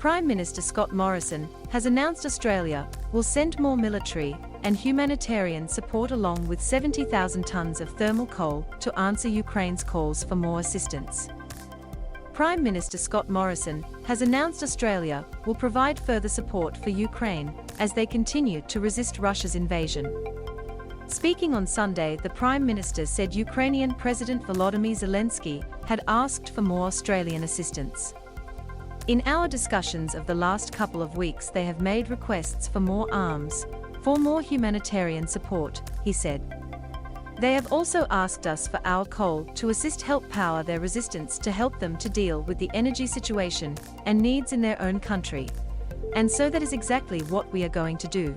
Prime Minister Scott Morrison has announced Australia will send more military and humanitarian support along with 70,000 tons of thermal coal to answer Ukraine's calls for more assistance. Prime Minister Scott Morrison has announced Australia will provide further support for Ukraine as they continue to resist Russia's invasion. Speaking on Sunday, the Prime Minister said Ukrainian President Volodymyr Zelensky had asked for more Australian assistance. In our discussions of the last couple of weeks, they have made requests for more arms, for more humanitarian support, he said. They have also asked us for our coal to help power their resistance to help them to deal with the energy situation and needs in their own country. And so that is exactly what we are going to do.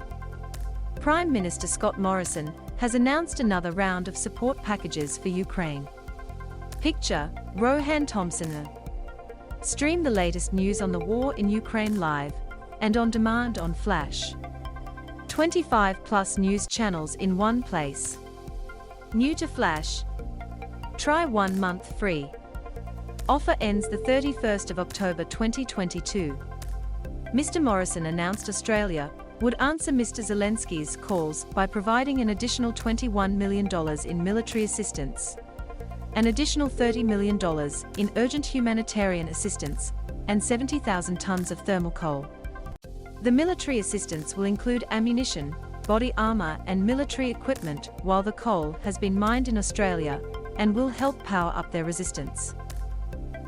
Prime Minister Scott Morrison has announced another round of support packages for Ukraine. Picture, Rohan Thompson. Stream the latest news on the war in Ukraine live and on demand on Flash. 25+ news channels in one place. New to Flash? Try 1 month free. Offer ends the 31st of October 2022. Mr. Morrison announced Australia would answer Mr. Zelensky's calls by providing an additional $21 million in military assistance, an additional $30 million in urgent humanitarian assistance, and 70,000 tons of thermal coal. The military assistance will include ammunition, body armor, and military equipment, while the coal has been mined in Australia and will help power up their resistance.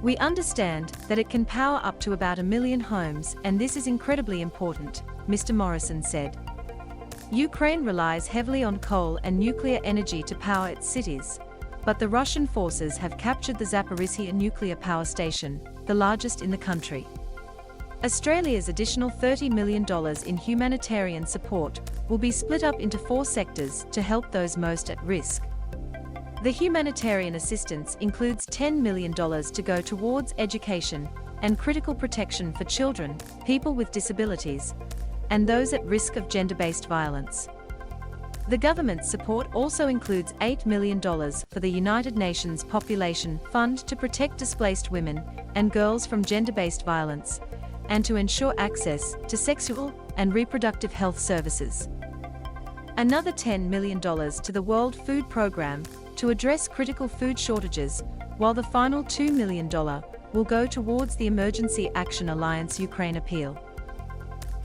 We understand that it can power up to about 1 million homes, and this is incredibly important, Mr. Morrison said. Ukraine relies heavily on coal and nuclear energy to power its cities, but the Russian forces have captured the Zaporizhzhia nuclear power station, the largest in the country. Australia's additional $30 million in humanitarian support will be split up into 4 sectors to help those most at risk. The humanitarian assistance includes $10 million to go towards education and critical protection for children, people with disabilities, and those at risk of gender-based violence. The government's support also includes $8 million for the United Nations Population Fund to protect displaced women and girls from gender-based violence, and to ensure access to sexual and reproductive health services. Another $10 million to the World Food Programme to address critical food shortages, while the final $2 million will go towards the Emergency Action Alliance Ukraine appeal.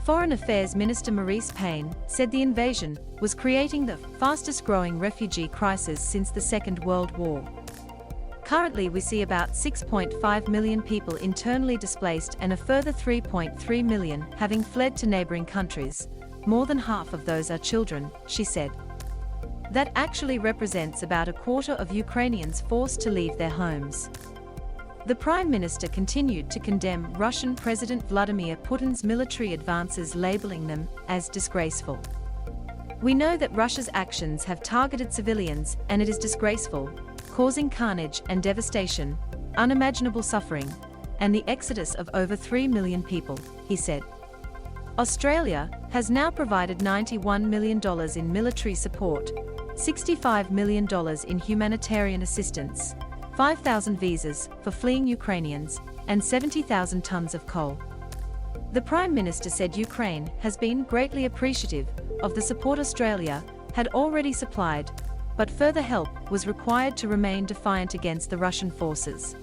Foreign Affairs Minister Maurice Payne said the invasion was creating the fastest-growing refugee crisis since the Second World War. Currently, we see about 6.5 million people internally displaced and a further 3.3 million having fled to neighboring countries. More than half of those are children, she said. That actually represents about a quarter of Ukrainians forced to leave their homes. The Prime Minister continued to condemn Russian President Vladimir Putin's military advances, labeling them as disgraceful. We know that Russia's actions have targeted civilians, and it is disgraceful, causing carnage and devastation, unimaginable suffering, and the exodus of over 3 million people, he said. Australia has now provided $91 million in military support, $65 million in humanitarian assistance, 5,000 visas for fleeing Ukrainians, and 70,000 tons of coal. The Prime Minister said Ukraine has been greatly appreciative of the support Australia had already supplied, but further help was required to remain defiant against the Russian forces.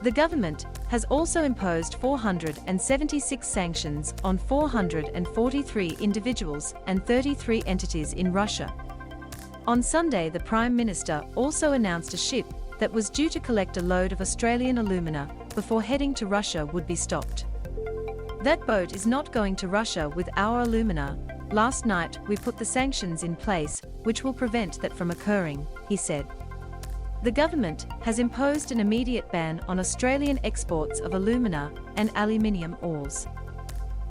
The government has also imposed 476 sanctions on 443 individuals and 33 entities in Russia. On Sunday, the Prime Minister also announced a ship that was due to collect a load of Australian alumina before heading to Russia would be stopped. That boat is not going to Russia with our alumina. Last night, we put the sanctions in place, which will prevent that from occurring, he said. The government has imposed an immediate ban on Australian exports of alumina and aluminium ores.